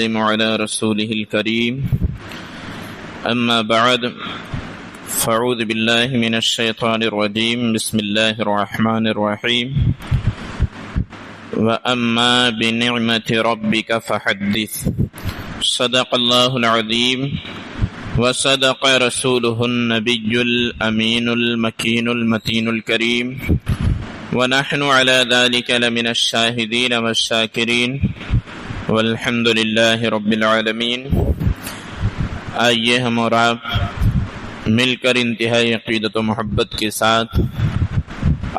على رسوله الكريم أما بعد فأعوذ بالله من الشيطان الرجيم بسم الله الرحمن الرحيم وأما بنعمة ربك فحدث صدق الله العظيم وصدق رسوله النبي الأمين المكين المتين الكريم ونحن على ذلك لمن الشاهدين والشاكرين والحمد لله رب العالمین۔ آئیے ہم اور آپ مل کر انتہائی عقیدت و محبت کے ساتھ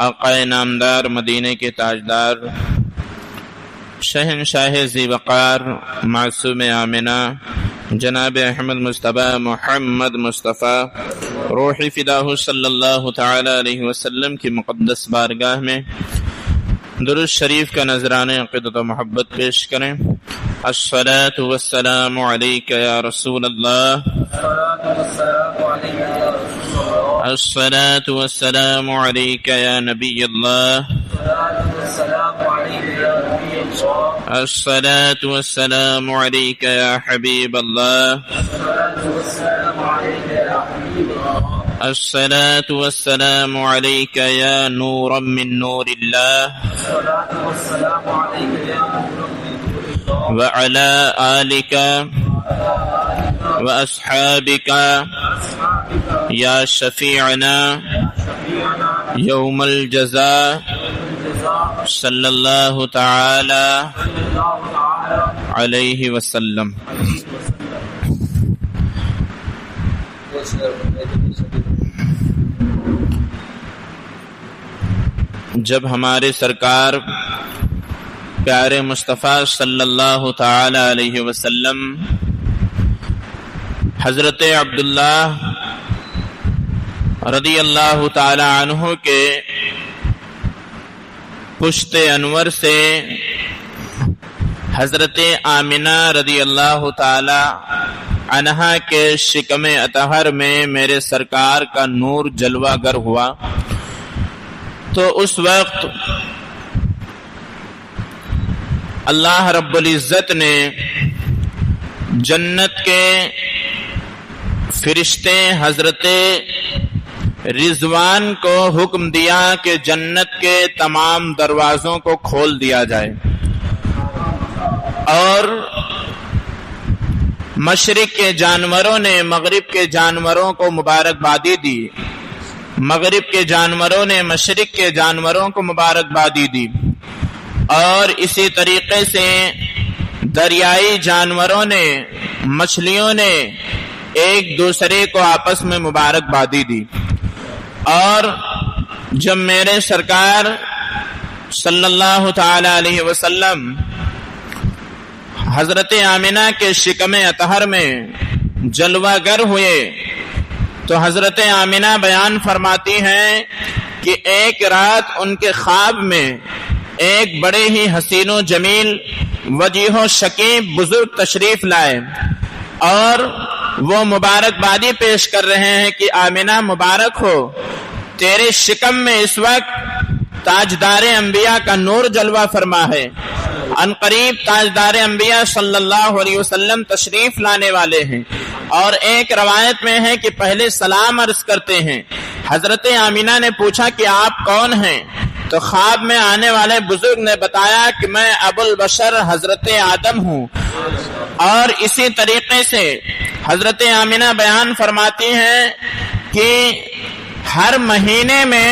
آقا نامدار مدینے کے تاجدار شہنشاہ ذی وقار معصوم آمنہ جناب احمد مصطفیٰ محمد مصطفیٰ روحی فداہ صلی اللہ تعالی علیہ وسلم کی مقدس بارگاہ میں درود شریف کا نذرانہ عقیدت و محبت پیش کریں۔ الصلاۃ والسلام علیک یا رسول اللہ، الصلاۃ والسلام علیک یا نبی اللہ، الصلاۃ والسلام علیک یا حبیب اللہ، الصلاۃ والسلام علیک یا نورا من نور اللہ، وعلى آلك وأصحابك يا شفيعنا يوم الجزاء صلى الله تعالى عليه وسلم۔ جب ہمارے سرکار پیارے مصطفیٰ صلی اللہ تعالی علیہ وسلم حضرت عبداللہ رضی اللہ تعالی عنہ کے پشت انور سے حضرت آمنہ رضی اللہ تعالی عنہا کے شکم اطہر میں میرے سرکار کا نور جلوہ گر ہوا، تو اس وقت اللہ رب العزت نے جنت کے فرشتے حضرت رضوان کو حکم دیا کہ جنت کے تمام دروازوں کو کھول دیا جائے، اور مشرق کے جانوروں نے مغرب کے جانوروں کو مبارکبادی دی، مغرب کے جانوروں نے مشرق کے جانوروں کو مبارکبادی دی، اور اسی طریقے سے دریائی جانوروں نے مچھلیوں نے ایک دوسرے کو آپس میں مبارکبادی دی۔ اور جب میرے سرکار صلی اللہ تعالی علیہ وسلم حضرت آمنہ کے شکم اطہر میں جلوہ گر ہوئے تو حضرت آمنہ بیان فرماتی ہیں کہ ایک رات ان کے خواب میں ایک بڑے ہی حسین و جمیل وجیح و شکیب بزرگ تشریف لائے، اور وہ مبارکبادی پیش کر رہے ہیں کہ آمنہ مبارک ہو، تیرے شکم میں اس وقت تاجدار انبیاء کا نور جلوہ فرما ہے، عنقریب تاجدار انبیاء صلی اللہ علیہ وسلم تشریف لانے والے ہیں۔ اور ایک روایت میں ہے کہ پہلے سلام عرض کرتے ہیں۔ حضرت آمنہ نے پوچھا کہ آپ کون ہیں؟ تو خواب میں آنے والے بزرگ نے بتایا کہ میں ابو البشر حضرت آدم ہوں۔ اور اسی طریقے سے حضرت آمنہ بیان فرماتی ہیں کہ ہر مہینے میں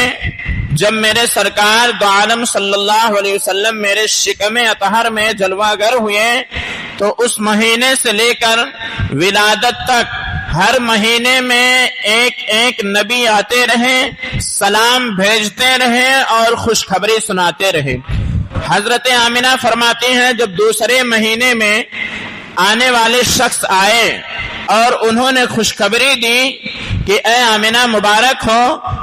جب میرے سرکار دو عالم صلی اللہ علیہ وسلم میرے شکم اطہر میں جلوہ گر ہوئے تو اس مہینے سے لے کر ولادت تک ہر مہینے میں ایک ایک نبی آتے رہے، سلام بھیجتے رہے اور خوشخبری سناتے رہے۔ حضرت آمنہ فرماتی ہیں جب دوسرے مہینے میں آنے والے شخص آئے اور انہوں نے خوشخبری دی کہ اے آمنہ مبارک ہو،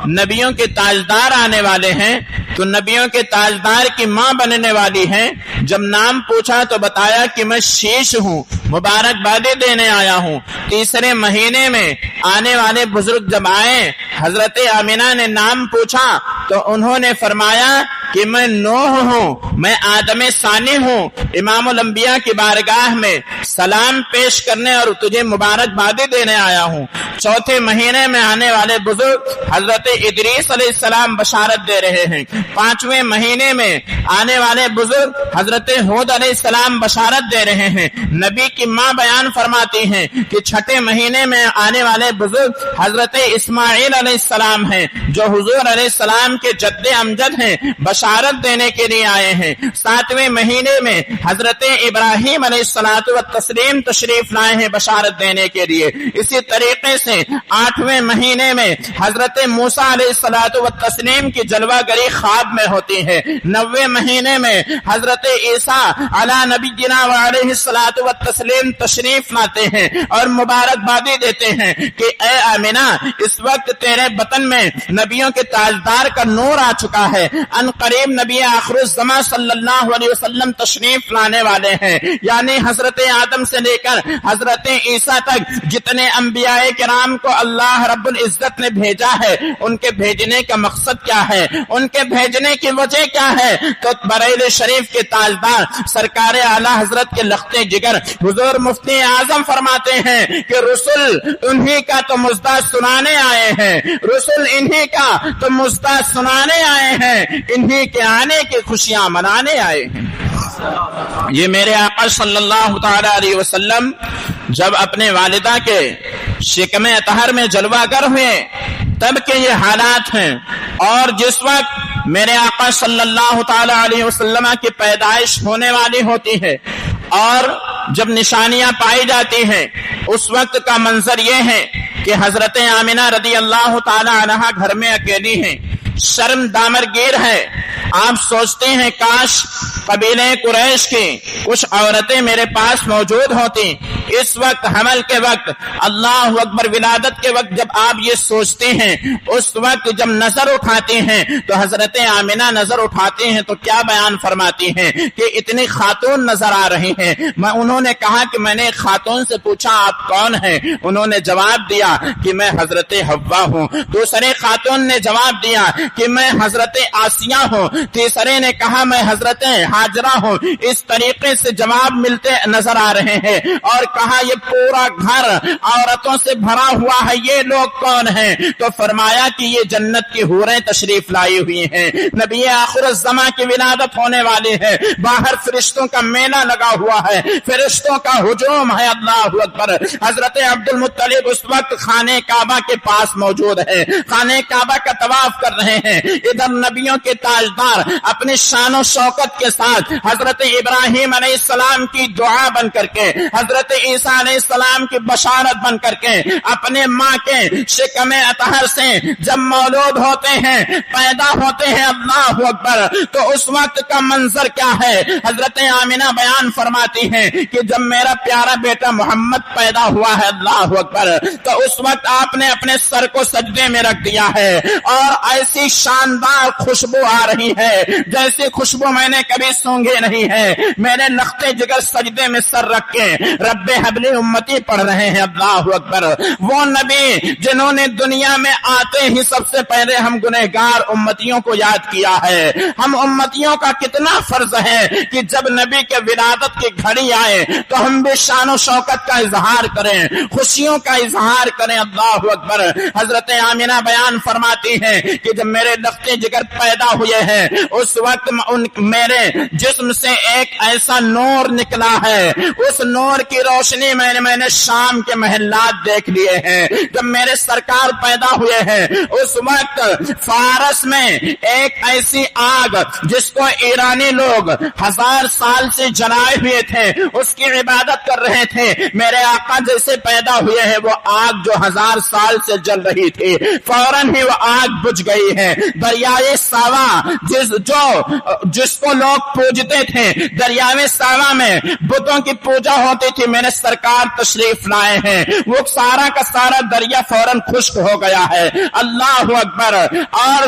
نبیوں کے تاجدار آنے والے ہیں، تو نبیوں کے تاجدار کی ماں بننے والی ہیں۔ جب نام پوچھا تو بتایا کہ میں شیش ہوں، مبارکبادی دینے آیا ہوں۔ تیسرے مہینے میں آنے والے بزرگ جب آئے، حضرت آمنہ نے نام پوچھا تو انہوں نے فرمایا کہ میں نوح ہوں، میں آدم ثانی ہوں، امام الانبیاء کی بارگاہ میں سلام پیش کرنے اور تجھے مبارکبادی دینے آیا ہوں۔ چوتھے مہینے میں آنے والے بزرگ حضرت ادریس علیہ السلام بشارت دے رہے ہیں۔ پانچویں مہینے میں آنے والے بزرگ حضرت ہود علیہ السلام بشارت دے رہے ہیں۔ نبی کی ماں بیان فرماتی ہیں کہ چھٹے مہینے میں آنے والے بزرگ حضرت اسماعیل علیہ السلام ہیں جو حضور علیہ السلام کے جد امجد ہیں، بشارت دینے کے لیے آئے ہیں۔ ساتویں مہینے میں حضرت ابراہیم علیہ الصلوۃ والتسلیم تشریف لائے ہیں بشارت دینے کے لیے۔ اسی طریقے سے آٹھویں مہینے میں حضرت موسیٰ علیہ الصلوۃ والتسلیم کی جلوہ گری خواب میں ہوتی ہے۔ نویں مہینے میں حضرت عیسیٰ علی نبینا وعلیہ الصلوۃ والتسلیم تشریف لاتے ہیں اور مبارکبادی دیتے ہیں کہ اے آمنہ، اس وقت تیرے بطن میں نبیوں کے تاجدار کا نور آ چکا ہے، ان قریب نبی آخر الزمان صلی اللہ علیہ وسلم تشریف لانے والے ہیں۔ یعنی حضرت آدم سے لے کر حضرت عیسیٰ تک جتنے انبیاء کرام کو اللہ رب العزت نے بھیجا ہے، ان کے بھیجنے کا مقصد کیا ہے، ان کے بھیجنے کی وجہ کیا ہے؟ تو بریلی شریف کے تاجدار سرکار اعلی حضرت کے لختے جگر حضور مفتی اعظم فرماتے ہیں کہ رسول انہی کا تو مزدہ سنانے آئے ہیں، رسول انہی کا تو مزدہ سنانے آئے ہیں، انہی کے آنے کی خوشیاں منانے آئے ہیں۔ یہ میرے آقا صلی اللہ تعالی علیہ وسلم جب اپنے والدہ کے شکم اطہر میں جلوہ گر ہوئے تب کے یہ حالات ہیں، اور جس وقت میرے آقا صلی اللہ تعالی علیہ وسلم کی پیدائش ہونے والی ہوتی ہے اور جب نشانیاں پائی جاتی ہیں، اس وقت کا منظر یہ ہے کہ حضرت آمنہ رضی اللہ تعالی عنہا گھر میں اکیلی ہیں، شرم دامر گیر ہے۔ آپ سوچتے ہیں کاش قبیلہ قریش کی کچھ عورتیں میرے پاس موجود ہوتی۔ اس وقت حمل کے وقت، اللہ اکبر، ولادت کے وقت جب آپ یہ سوچتے ہیں، اس وقت جب نظر اٹھاتے ہیں تو حضرت آمنہ نظر اٹھاتے ہیں تو کیا بیان فرماتی ہیں کہ اتنی خاتون نظر آ رہی ہیں۔ انہوں نے کہا کہ میں نے خاتون سے پوچھا آپ کون ہیں؟ انہوں نے جواب دیا کہ میں حضرت حوا ہوں۔ دوسرے خاتون نے جواب دیا کہ میں حضرت آسیہ ہوں۔ تیسرے نے کہا میں حضرت ہاجرہ ہوں۔ اس طریقے سے جواب ملتے نظر آ رہے ہیں، اور کہا یہ پورا گھر عورتوں سے بھرا ہوا ہے، یہ لوگ کون ہیں؟ تو فرمایا کہ یہ جنت کی حوریں تشریف لائی ہوئی ہیں، نبی آخر الزمان کی ولادت ہونے والی ہے، باہر فرشتوں کا میلہ لگا ہوا ہے، فرشتوں کا ہجوم ہے۔ اللہ اکبر۔ حضرت عبد المطلب اس وقت خانہ کعبہ کے پاس موجود ہے، خانہ کعبہ کا طواف کر رہے ہیں۔ ادھر نبیوں کے تاجدار اپنی شان و شوکت کے ساتھ حضرت ابراہیم علیہ السلام کی دعا بن کر کے، حضرت عیسیٰ علیہ السلام کی بشارت بن کر کے، اپنے ماں کے شکم اطہر سے جب مولود ہوتے ہیں، پیدا ہوتے ہیں، اللہ اکبر، تو اس وقت کا منظر کیا ہے؟ حضرت آمنہ بیان فرماتی ہیں کہ جب میرا پیارا بیٹا محمد پیدا ہوا ہے، اللہ اکبر، تو اس وقت آپ نے اپنے سر کو سجدے میں رکھ دیا ہے، اور ایسی شاندار خوشبو آ رہی ہے جیسی خوشبو میں نے کبھی سونگھی نہیں ہے۔ میرے لختے جگر سجدے میں سر رکھ کے رب حبلی امتی پڑھ رہے ہیں، اللہ اکبر۔ وہ نبی جنہوں نے دنیا میں آتے ہی سب سے پہلے ہم گنہگار امتیوں کو یاد کیا ہے۔ ہم امتیوں کا کتنا فرض ہے کہ جب نبی کے ولادت کی گھڑی آئے تو ہم بھی شان و شوکت کا اظہار کریں، خوشیوں کا اظہار کریں، اللہ اکبر۔ حضرت آمنہ بیان فرماتی ہیں کہ جب میرے لختے جگر پیدا ہوئے ہیں، اس وقت میرے جسم سے ایک ایسا نور نکلا ہے، اس نور کی روشنی میں نے شام کے محلات دیکھ لیے ہیں۔ جب میرے سرکار پیدا ہوئے ہیں، اس وقت فارس میں ایک ایسی آگ جس کو ایرانی لوگ 1000 سال سے جلائے ہوئے تھے، اس کی عبادت کر رہے تھے، میرے آقا جیسے پیدا ہوئے ہیں وہ آگ جو 1000 سال سے جل رہی تھی فوراً ہی وہ آگ بجھ گئی ہے۔ دریائے ساوا جس کو لوگ پوجتے تھے، دریائے ساوا میں بتوں کی پوجا ہوتی تھی، میرے سرکار تشریف لائے ہیں، وہ سارا کا سارا دریا فوراً خشک ہو گیا ہے، اللہ اکبر۔ اور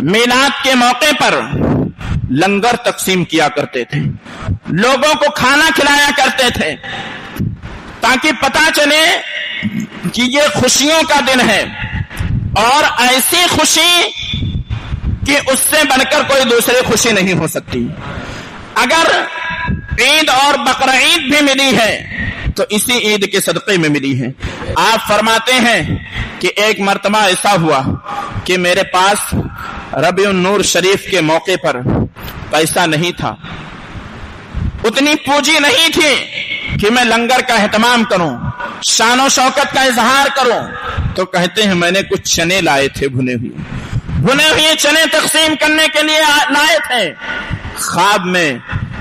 میلاد کے موقع پر لنگر تقسیم کیا کرتے تھے، لوگوں کو کھانا کھلایا کرتے تھے تاکہ پتہ چلے کہ یہ خوشیوں کا دن ہے، اور ایسی خوشی کہ اس سے بڑھ کر کوئی دوسری خوشی نہیں ہو سکتی۔ اگر عید اور بقرعید بھی ملی ہے تو اسی عید کے صدقے میں ملی ہے۔ آپ فرماتے ہیں کہ ایک مرتبہ ایسا ہوا کہ میرے پاس ربیع النور شریف کے موقع پر پیسہ نہیں تھا، اتنی پونجی نہیں تھی کہ میں لنگر کا اہتمام کروں، شان و شوکت کا اظہار کروں، تو کہتے ہیں میں نے کچھ چنے لائے تھے، بھنے ہوئے چنے تقسیم کرنے کے لیے لائے تھے۔ خواب میں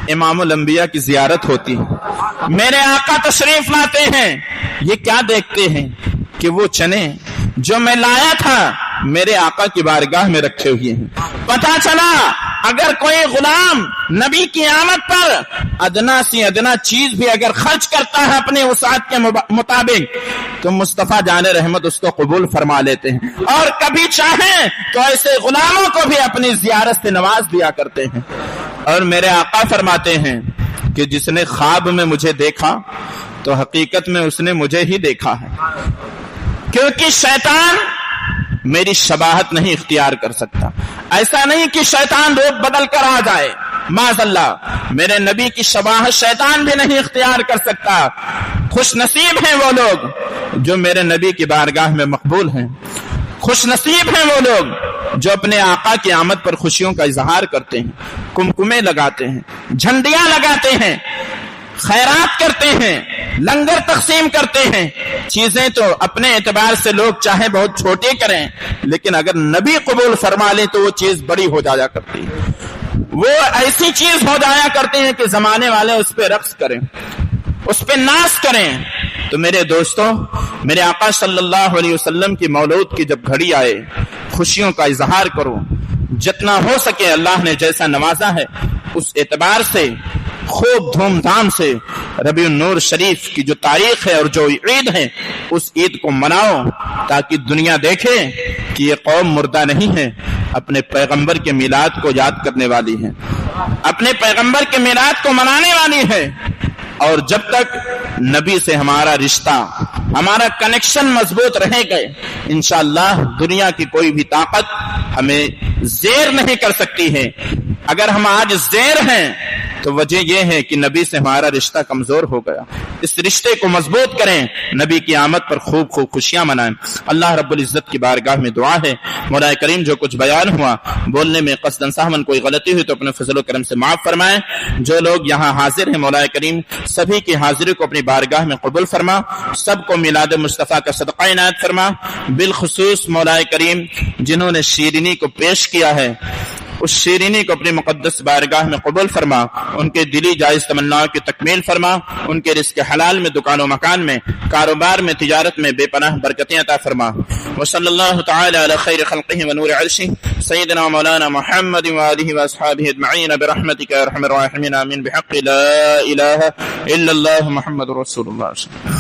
امام الانبیاء کی زیارت ہوتی ہے، میرے آقا تشریف لاتے ہیں، یہ کیا دیکھتے ہیں کہ وہ چنے جو میں لایا تھا میرے آقا کی بارگاہ میں رکھے ہوئے ہیں۔ پتہ چلا اگر کوئی غلام نبی کی آمد پر ادنا سی ادنا چیز بھی اگر خرچ کرتا ہے اپنے وسعت کے مطابق تو مصطفیٰ جان رحمت اس کو قبول فرما لیتے ہیں، اور کبھی چاہیں تو ایسے غلاموں کو بھی اپنی زیارت سے نواز دیا کرتے ہیں۔ اور میرے آقا فرماتے ہیں کہ جس نے خواب میں مجھے دیکھا تو حقیقت میں اس نے مجھے ہی دیکھا ہے، کیونکہ شیطان میری شباہت نہیں اختیار کر سکتا۔ ایسا نہیں کہ شیطان روپ بدل کر آ جائے، معاذ اللہ، میرے نبی کی شباہت شیطان بھی نہیں اختیار کر سکتا۔ خوش نصیب ہیں وہ لوگ جو میرے نبی کی بارگاہ میں مقبول ہیں، خوش نصیب ہیں وہ لوگ جو اپنے آقا کی آمد پر خوشیوں کا اظہار کرتے ہیں، کمکمے لگاتے ہیں، جھنڈیاں لگاتے ہیں، خیرات کرتے ہیں، لنگر تقسیم کرتے ہیں۔ چیزیں تو اپنے اعتبار سے لوگ چاہے بہت چھوٹے کریں، لیکن اگر نبی قبول فرما لیں تو وہ چیز بڑی ہو جایا کرتی ہے، وہ ایسی چیز ہو جایا کرتے ہیں کہ زمانے والے اس پہ رقص کریں، اس پہ ناز کریں۔ تو میرے دوستوں، میرے آقا صلی اللہ علیہ وسلم کی مولود کی جب گھڑی آئے، خوشیوں کا اظہار کرو، جتنا ہو سکے اللہ نے جیسا نوازا ہے اس اعتبار سے خوب دھوم دھام سے ربیع النور شریف کی جو تاریخ ہے اور جو عید ہے اس عید کو مناؤ، تاکہ دنیا دیکھے کہ یہ قوم مردہ نہیں ہے، اپنے پیغمبر کے میلاد کو یاد کرنے والی ہے، اپنے پیغمبر کے میلاد کو منانے والی ہے۔ اور جب تک نبی سے ہمارا رشتہ، ہمارا کنیکشن مضبوط رہے گا، انشاءاللہ دنیا کی کوئی بھی طاقت ہمیں زیر نہیں کر سکتی ہے۔ اگر ہم آج زیر ہیں تو وجہ یہ ہے کہ نبی سے ہمارا رشتہ کمزور ہو گیا۔ اس رشتے کو مضبوط کریں، نبی کی آمد پر خوب خوب خوشیاں منائیں۔ اللہ رب العزت کی بارگاہ میں دعا ہے، مولا کریم جو کچھ بیان ہوا بولنے میں قصداً سہواً کوئی غلطی ہوئی تو اپنے فضل و کرم سے معاف فرمائیں۔ جو لوگ یہاں حاضر ہیں مولا کریم سبھی کی حاضری کو اپنی بارگاہ میں قبول فرما، سب کو میلاد مصطفیٰ کا صدقہ عنایت فرما۔ بالخصوص مولا کریم جنہوں نے شیرینی کو پیش کیا ہے اس شیرینی کو اپنی مقدس بارگاہ میں قبول فرما، ان کے دلی جائز تمناؤں کی تکمیل فرما، ان کے رزق حلال میں، دکان و مکان میں، کاروبار میں، تجارت میں بے پناہ برکتیں عطا فرما۔ وصلی اللہ تعالی علی خیر خلقہ ونور عرشہ سیدنا مولانا محمد وآلہ واصحابہ اجمعین برحمتک یا ارحم الراحمین، آمین، بحق لا الہ الا اللہ محمد رسول اللہ۔